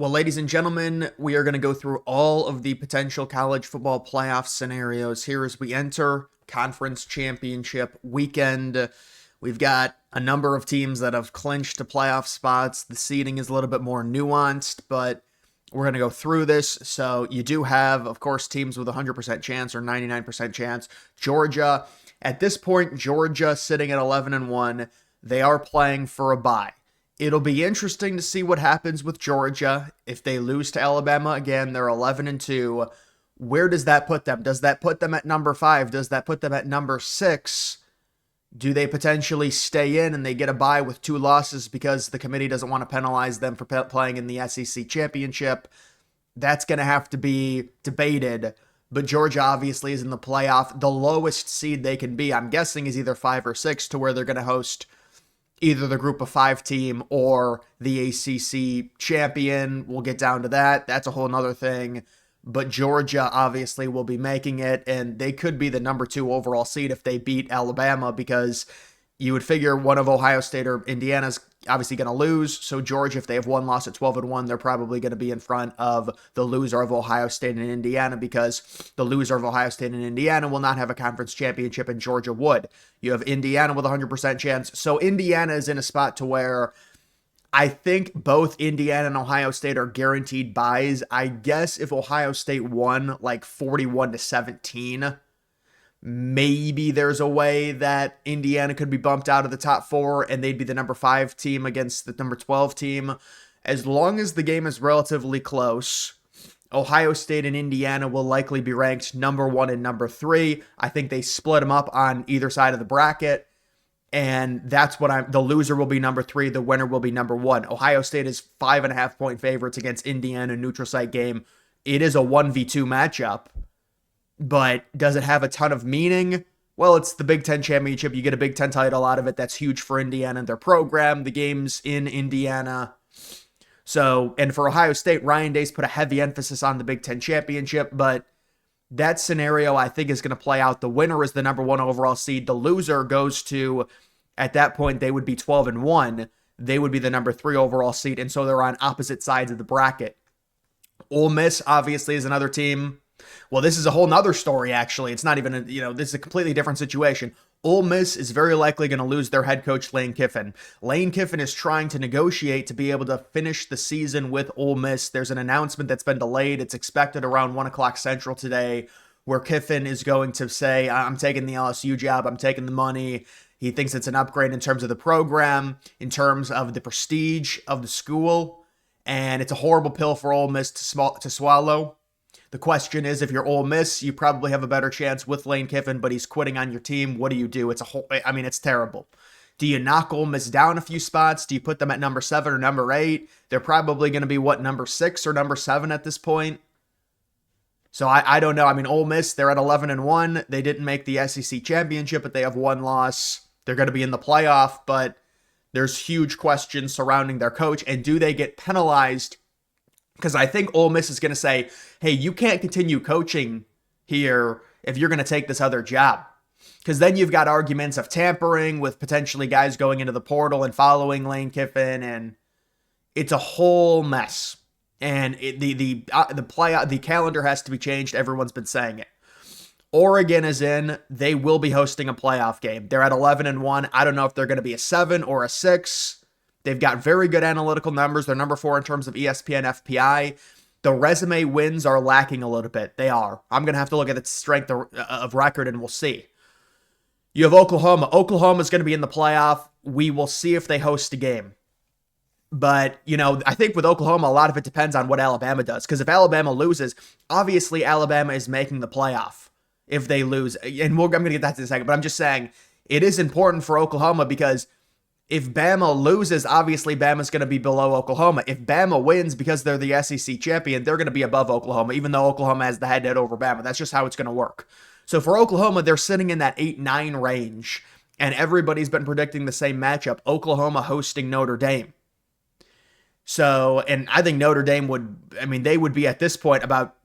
Well, ladies and gentlemen, we are going to go through all of the potential college football playoff scenarios here as we enter conference championship weekend. We've got a number of teams that have clinched to playoff spots. The seeding is a little bit more nuanced, but we're going to go through this. So you do have, of course, teams with 100% chance or 99% chance. Georgia, at this point, Georgia sitting at 11-1. They are playing for a bye. It'll be interesting to see what happens with Georgia. If they lose to Alabama again, they're 11-2. Where does that put them? Does that put them at number 5? Does that put them at number 6? Do they potentially stay in and they get a bye with 2 losses because the committee doesn't want to penalize them for playing in the SEC championship? That's going to have to be debated. But Georgia obviously is in the playoff. The lowest seed they can be, I'm guessing, is either 5 or 6, to where they're going to host either the group of 5 team or the ACC champion. We'll get down to that. That's a whole nother thing. But Georgia obviously will be making it, and they could be the number 2 overall seed if they beat Alabama, because you would figure one of Ohio State or Indiana's obviously going to lose. So Georgia, if they have one loss at 12-1, they're probably going to be in front of the loser of Ohio State and Indiana, because the loser of Ohio State and Indiana will not have a conference championship, and Georgia would. You have Indiana with a 100% chance. So Indiana is in a spot to where I think both Indiana and Ohio State are guaranteed byes. I guess if Ohio State won like 41-17, maybe there's a way that Indiana could be bumped out of the top 4 and they'd be the number 5 team against the number 12 team. As long as the game is relatively close, Ohio State and Indiana will likely be ranked number 1 and number 3. I think they split them up on either side of the bracket. And that's what the loser will be number 3. The winner will be number 1. Ohio State is 5.5 point favorites against Indiana, neutral site game. It is a 1v2 matchup. But does it have a ton of meaning? Well, it's the Big Ten championship. You get a Big Ten title out of it. That's huge for Indiana and their program. The game's in Indiana. So, and for Ohio State, Ryan Day's put a heavy emphasis on the Big Ten championship, but that scenario I think is going to play out. The winner is the number 1 overall seed. The loser goes to, at that point, they would be 12-1. They would be the number 3 overall seed, and so they're on opposite sides of the bracket. Ole Miss, obviously, is another team. Well, this is a whole nother story, actually. It's not even, this is a completely different situation. Ole Miss is very likely going to lose their head coach, Lane Kiffin. Lane Kiffin is trying to negotiate to be able to finish the season with Ole Miss. There's an announcement that's been delayed. It's expected around 1 o'clock Central today, where Kiffin is going to say, I'm taking the LSU job. I'm taking the money. He thinks it's an upgrade in terms of the program, in terms of the prestige of the school. And it's a horrible pill for Ole Miss to swallow. The question is, if you're Ole Miss, you probably have a better chance with Lane Kiffin, but he's quitting on your team. What do you do? It's terrible. Do you knock Ole Miss down a few spots? Do you put them at number 7 or number 8? They're probably going to be, number 6 or number 7 at this point? So I don't know. Ole Miss, they're at 11-1. They didn't make the SEC championship, but they have 1 loss. They're going to be in the playoff, but there's huge questions surrounding their coach. And do they get penalized? Because I think Ole Miss is going to say, hey, you can't continue coaching here if you're going to take this other job. Because then you've got arguments of tampering with potentially guys going into the portal and following Lane Kiffin, and it's a whole mess. And the calendar has to be changed. Everyone's been saying it. Oregon is in. They will be hosting a playoff game. They're at 11-1. I don't know if they're going to be a 7 or a 6. They've got very good analytical numbers. They're number 4 in terms of ESPN FPI. The resume wins are lacking a little bit. They are. I'm going to have to look at its strength of record, and we'll see. You have Oklahoma. Oklahoma is going to be in the playoff. We will see if they host a game. But, I think with Oklahoma, a lot of it depends on what Alabama does. Because if Alabama loses, obviously Alabama is making the playoff if they lose. And I'm going to get that in a second. But I'm just saying, it is important for Oklahoma, because if Bama loses, obviously Bama's going to be below Oklahoma. If Bama wins because they're the SEC champion, they're going to be above Oklahoma, even though Oklahoma has the head-to-head over Bama. That's just how it's going to work. So for Oklahoma, they're sitting in that 8-9 range, and everybody's been predicting the same matchup, Oklahoma hosting Notre Dame. So, and I think Notre Dame they would be at this point about,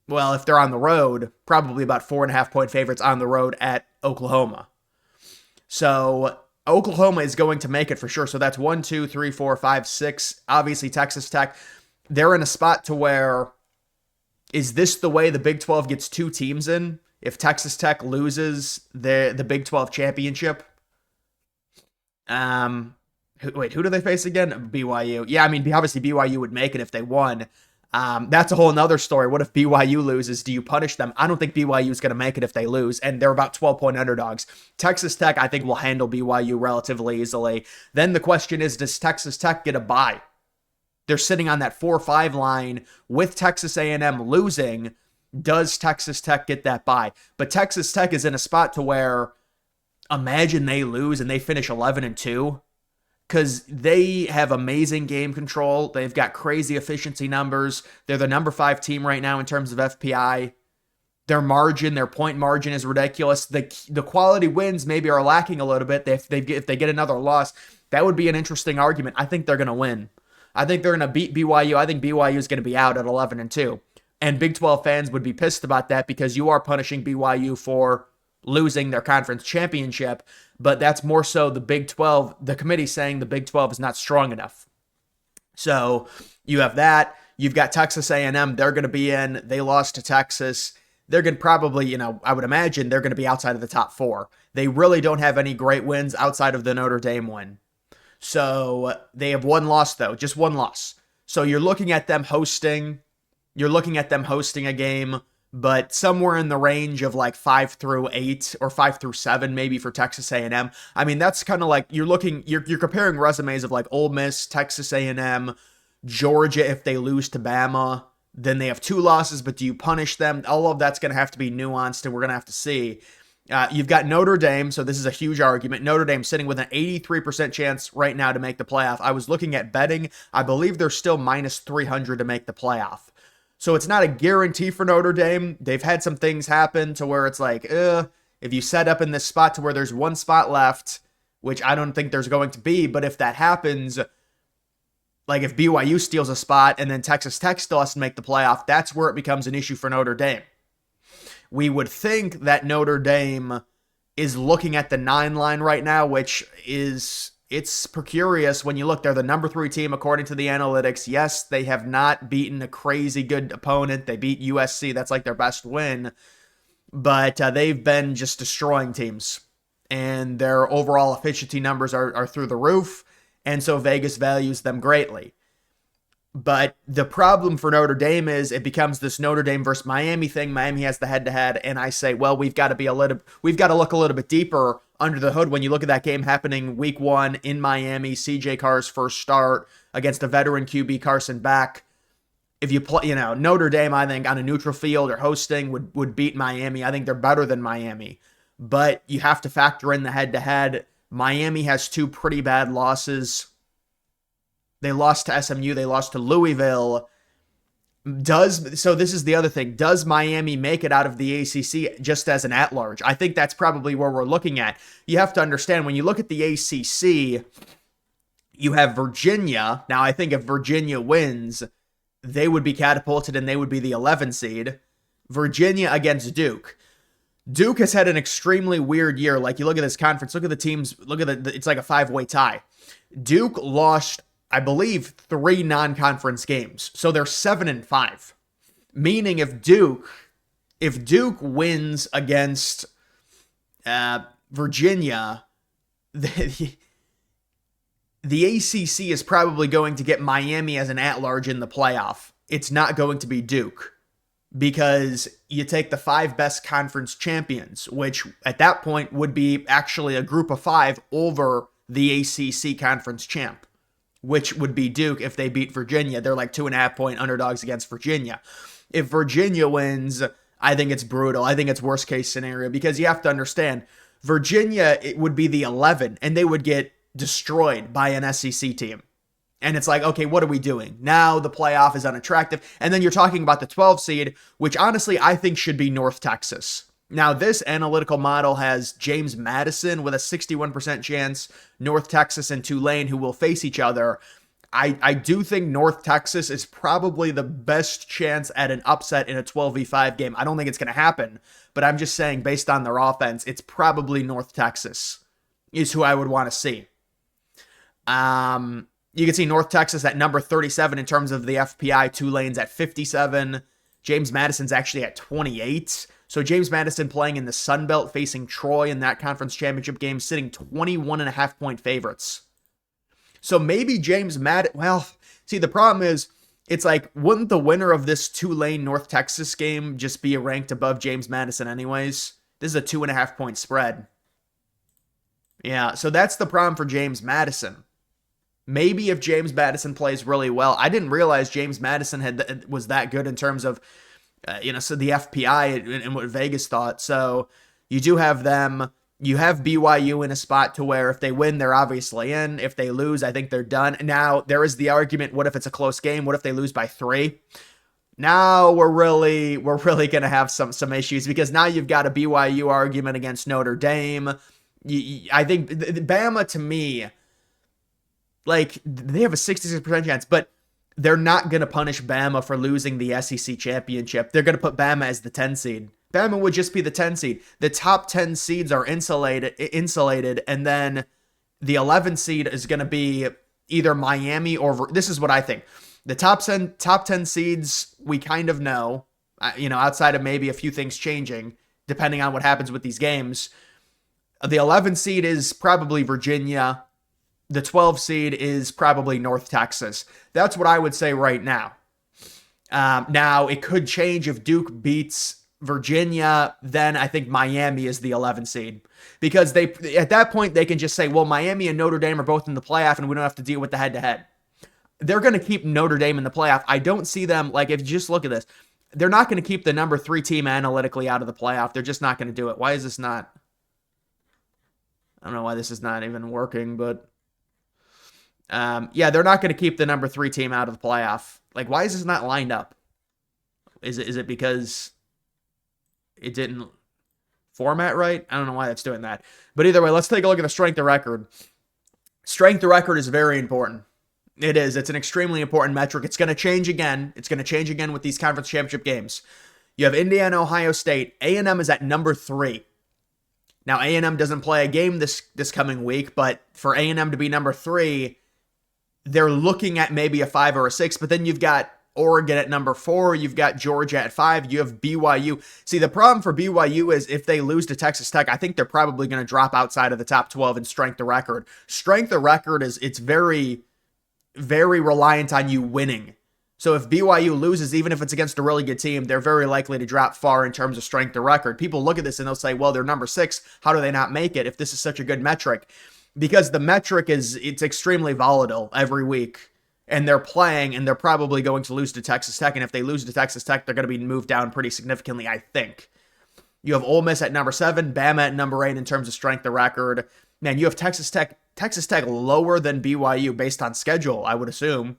if they're on the road, probably about 4.5 point favorites on the road at Oklahoma. So Oklahoma is going to make it for sure. So that's 1, 2, 3, 4, 5, 6. Obviously, Texas Tech. they're in a spot to where, is this the way the Big 12 gets two teams in? If Texas Tech loses the Big 12 championship, who do they face again? BYU. Yeah, I mean, obviously BYU would make it if they won. That's a whole nother story. What if BYU loses? Do you punish them? I don't think BYU is going to make it if they lose, and they're about 12-point underdogs. Texas Tech, I think, will handle BYU relatively easily. Then the question is, does Texas Tech get a bye? They're sitting on that 4-5 line with Texas A&M losing. Does Texas Tech get that bye? But Texas Tech is in a spot to where, imagine they lose and they finish 11-2, because they have amazing game control. They've got crazy efficiency numbers. They're the number 5 team right now in terms of FPI. Their margin, their point margin is ridiculous. The quality wins maybe are lacking a little bit. If they get another loss, that would be an interesting argument. I think they're going to win. I think they're going to beat BYU. I think BYU is going to be out at 11-2. And Big 12 fans would be pissed about that because you are punishing BYU for losing their conference championship. But that's more so the Big 12, the committee saying the Big 12 is not strong enough. So you have that. You've got Texas A&M. They're going to be in. They lost to Texas. They're going to probably, I would imagine they're going to be outside of the top 4. They really don't have any great wins outside of the Notre Dame win. So they have one loss, though, just one loss. So you're looking at them hosting a game, but somewhere in the range of like 5-8 or 5-7 maybe for Texas A&M. I mean, that's kind of like you're comparing resumes of like Ole Miss, Texas A&M, Georgia. If they lose to Bama, then they have 2 losses, but do you punish them? All of that's going to have to be nuanced, and we're going to have to see. You've got Notre Dame, so this is a huge argument. Notre Dame sitting with an 83% chance right now to make the playoff. I was looking at betting. I believe they're still minus 300 to make the playoff. So it's not a guarantee for Notre Dame. They've had some things happen to where it's like, if you set up in this spot to where there's one spot left, which I don't think there's going to be, but if that happens, like if BYU steals a spot and then Texas Tech still has to make the playoff, that's where it becomes an issue for Notre Dame. We would think that Notre Dame is looking at the 9 line right now, which is, it's precarious when you look. They're the number 3 team according to the analytics. Yes, they have not beaten a crazy good opponent. They beat USC. That's like their best win. But they've been just destroying teams. And their overall efficiency numbers are through the roof. And so Vegas values them greatly. But the problem for Notre Dame is it becomes this Notre Dame versus Miami thing. Miami has the head-to-head, and I say, well, we've got to look a little bit deeper under the hood when you look at that game happening week 1 in Miami, CJ Carr's first start against a veteran QB, Carson Beck. If you play, Notre Dame, I think on a neutral field or hosting would beat Miami. I think they're better than Miami, but you have to factor in the head-to-head. Miami has 2 pretty bad losses. They lost to SMU. They lost to Louisville. So this is the other thing. Does Miami make it out of the ACC just as an at-large? I think that's probably where we're looking at. You have to understand, when you look at the ACC, you have Virginia. Now, I think if Virginia wins, they would be catapulted and they would be the 11 seed. Virginia against Duke. Duke has had an extremely weird year. Like, you look at this conference, look at the teams, it's like a 5-way tie. Duke lost, I believe, 3 non-conference games. So they're 7-5. Meaning if Duke wins against Virginia, the ACC is probably going to get Miami as an at-large in the playoff. It's not going to be Duke, because you take the 5 best conference champions, which at that point would be actually a group of 5 over the ACC conference champ, which would be Duke if they beat Virginia. They're like 2.5-point underdogs against Virginia. If Virginia wins, I think it's brutal. I think it's worst case scenario, because you have to understand, Virginia, it would be the 11, and they would get destroyed by an SEC team. And it's like, okay, what are we doing? Now the playoff is unattractive. And then you're talking about the 12 seed, which honestly I think should be North Texas. Now, this analytical model has James Madison with a 61% chance, North Texas and Tulane, who will face each other. I do think North Texas is probably the best chance at an upset in a 12v5 game. I don't think it's going to happen, but I'm just saying, based on their offense, it's probably North Texas is who I would want to see. You can see North Texas at number 37 in terms of the FPI, Tulane's at 57. James Madison's actually at 28. So James Madison playing in the Sun Belt facing Troy in that conference championship game, sitting 21.5-point favorites. So maybe James Madison, well, see, the problem is, it's like, wouldn't the winner of this Tulane North Texas game just be ranked above James Madison anyways? This is a 2.5-point spread. Yeah, so that's the problem for James Madison. Maybe if James Madison plays really well, I didn't realize James Madison was that good in terms of, so the FPI and what Vegas thought. So you do have them. You have BYU in a spot to where if they win, they're obviously in. If they lose, I think they're done. Now, there is the argument, what if it's a close game? What if they lose by 3? Now we're really going to have some issues, because now you've got a BYU argument against Notre Dame. I think Bama, to me, like, they have a 66% chance, but they're not going to punish Bama for losing the SEC championship. They're going to put Bama as the 10 seed. Bama would just be the 10 seed. The top 10 seeds are insulated, and then the 11 seed is going to be either Miami or, this is what I think. The top 10 seeds, we kind of know, outside of maybe a few things changing, depending on what happens with these games. The 11 seed is probably Virginia. The 12 seed is probably North Texas. That's what I would say right now. Now, it could change if Duke beats Virginia. Then I think Miami is the 11 seed, because at that point they can just say, well, Miami and Notre Dame are both in the playoff and we don't have to deal with the head-to-head. They're going to keep Notre Dame in the playoff. I don't see them, like, if you just look at this, they're not going to keep the number 3 team analytically out of the playoff. They're just not going to do it. Why is this not? I don't know why this is not even working, but yeah, they're not going to keep the number 3 team out of the playoff. Like, why is this not lined up? Is it because it didn't format right? I don't know why that's doing that. But either way, let's take a look at the strength of record. Strength of record is very important. It is. It's an extremely important metric. It's going to change again. It's going to change again with these conference championship games. You have Indiana, Ohio State. A&M is at number 3. Now, A&M doesn't play a game this coming week, but for A&M to be number 3, they're looking at maybe a 5 or a 6, but then you've got Oregon at number 4, you've got Georgia at 5, you have BYU. See, the problem for BYU is if they lose to Texas Tech, I think they're probably going to drop outside of the top 12 in strength of record. Strength of record it's very, very reliant on you winning. So if BYU loses, even if it's against a really good team, they're very likely to drop far in terms of strength of record. People look at this and they'll say, well, they're number 6. How do they not make it if this is such a good metric? Because the metric it's extremely volatile every week. And they're playing, and they're probably going to lose to Texas Tech. And if they lose to Texas Tech, they're going to be moved down pretty significantly, I think. You have Ole Miss at number 7, Bama at number 8 in terms of strength of record. Man, you have Texas Tech lower than BYU based on schedule, I would assume.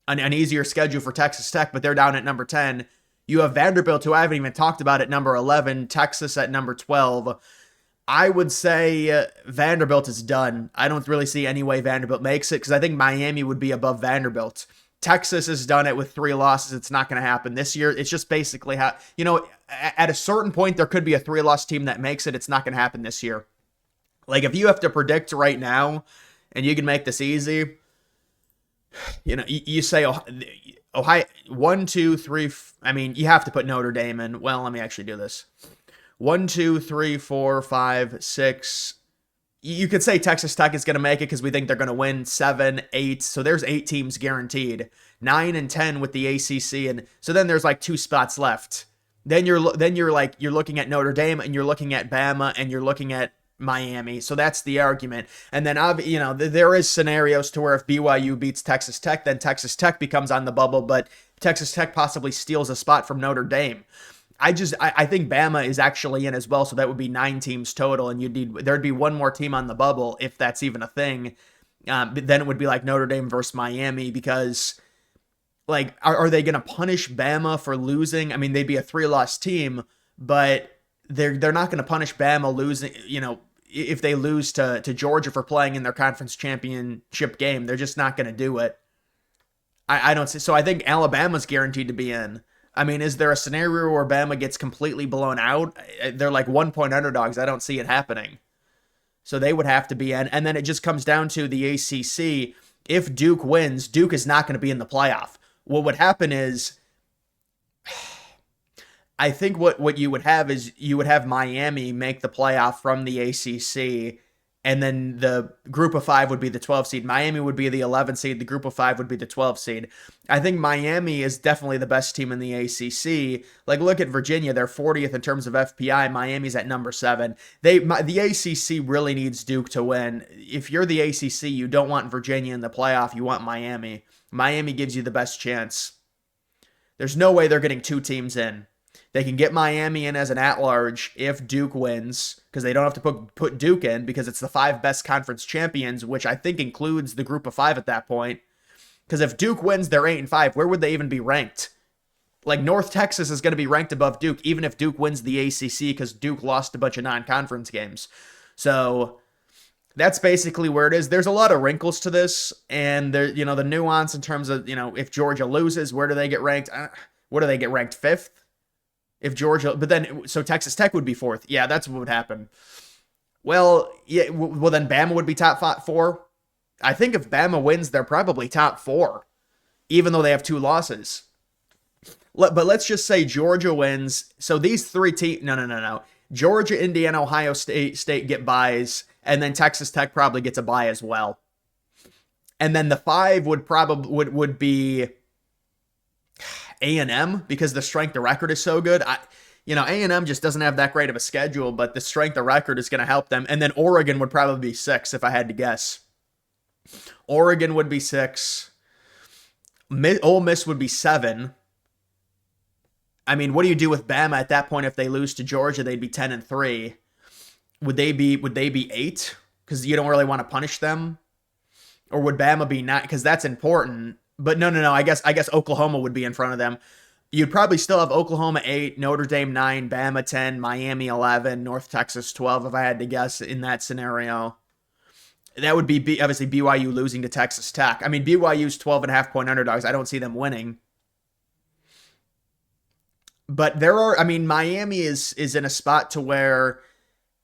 An easier schedule for Texas Tech, but they're down at number 10. You have Vanderbilt, who I haven't even talked about, at number 11, Texas at number 12. I would say Vanderbilt is done. I don't really see any way Vanderbilt makes it, because I think Miami would be above Vanderbilt. Texas has done it with 3 losses. It's not going to happen this year. It's just basically how, at a certain point, there could be a 3-loss team that makes it. It's not going to happen this year. Like, if you have to predict right now, and you can make this easy, you say Ohio, 1, 2, 3, I mean, you have to put Notre Dame in. Well, let me actually do this. 1, 2, 3, 4, 5, 6. You could say Texas Tech is going to make it because we think they're going to win 7, 8. So there's 8 teams guaranteed. 9 and 10 with the ACC, and so then there's like 2 spots left. Then you're looking at Notre Dame, and you're looking at Bama, and you're looking at Miami. So that's the argument. And then there is scenarios to where if BYU beats Texas Tech, then Texas Tech becomes on the bubble, but Texas Tech possibly steals a spot from Notre Dame. I think Bama is actually in as well, so that would be 9 teams total, and there'd be 1 more team on the bubble if that's even a thing. But then it would be like Notre Dame versus Miami, because like, are they going to punish Bama for losing? I mean, they'd be a 3-loss team, but they're not going to punish Bama losing. If they lose to Georgia for playing in their conference championship game, they're just not going to do it. I don't see. So I think Alabama's guaranteed to be in. I mean, is there a scenario where Bama gets completely blown out? They're like 1-point underdogs. I don't see it happening. So they would have to be in. And then it just comes down to the ACC. if Duke wins, Duke is not going to be in the playoff. What would happen is, I think what you would have is you would have Miami make the playoff from the ACC, and then the group of 5 would be the 12 seed. Miami would be the 11 seed. The group of 5 would be the 12 seed. I think Miami is definitely the best team in the ACC. Like, look at Virginia. They're 40th in terms of FPI. Miami's at number 7. The ACC really needs Duke to win. If you're the ACC, you don't want Virginia in the playoff. You want Miami. Miami gives you the best chance. There's no way they're getting 2 teams in. They can get Miami in as an at-large if Duke wins, because they don't have to put Duke in, because it's the 5 best conference champions, which I think includes the group of 5 at that point. Because if Duke wins, they're 8-5. Where would they even be ranked? Like, North Texas is going to be ranked above Duke, even if Duke wins the ACC, because Duke lost a bunch of non-conference games. So that's basically where it is. There's a lot of wrinkles to this, and there, the nuance in terms of, if Georgia loses, where do they get ranked? What do they get ranked 5th? If Georgia, but then, so Texas Tech would be 4th. Yeah, that's what would happen. Well, yeah, well then Bama would be top 4. I think if Bama wins, they're probably top 4, even though they have 2 losses. But let's just say Georgia wins. So these 3 teams, no. Georgia, Indiana, Ohio State get byes, and then Texas Tech probably gets a bye as well. And then the 5 would probably would be A&M, because the strength of record is so good. A&M just doesn't have that great of a schedule, but the strength of record is going to help them. And then Oregon would probably be 6 if I had to guess. Oregon would be 6. Ole Miss would be 7. I mean, what do you do with Bama at that point if they lose to Georgia? They'd be 10-3. Would they be 8? Because you don't really want to punish them, or would Bama be 9? Because that's important. But no. I guess Oklahoma would be in front of them. You'd probably still have Oklahoma 8, Notre Dame 9, Bama 10, Miami 11, North Texas 12, if I had to guess in that scenario. That would be obviously BYU losing to Texas Tech. I mean, BYU's 12.5-point underdogs. I don't see them winning. But Miami is in a spot to where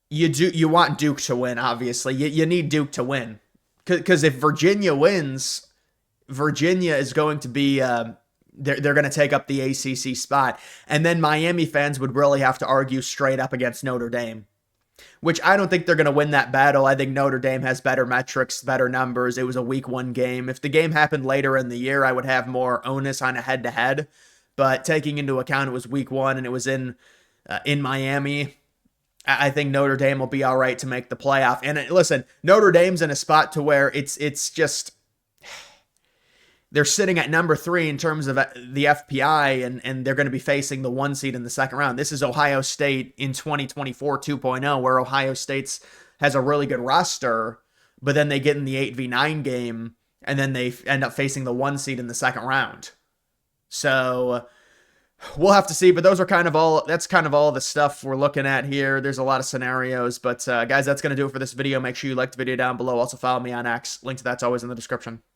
you want Duke to win, obviously. You need Duke to win. Because if Virginia wins, Virginia is going to be they're going to take up the ACC spot, and then Miami fans would really have to argue straight up against Notre Dame, which I don't think they're going to win that battle. I think Notre Dame has better metrics, better numbers. It was a week 1 game. If the game happened later in the year, I would have more onus on a head-to-head, but taking into account it was week 1 and it was in Miami, I think Notre Dame will be all right to make the playoff. And listen, Notre Dame's in a spot to where it's just, they're sitting at number 3 in terms of the FPI, and they're going to be facing the 1 seed in the second round. This is Ohio State in 2024 2.0, where Ohio State has a really good roster, but then they get in the 8v9 game, and then they end up facing the 1 seed in the second round. So we'll have to see, but that's kind of all the stuff we're looking at here. There's a lot of scenarios, but guys, that's going to do it for this video. Make sure you like the video down below. Also follow me on X. Link to that's always in the description.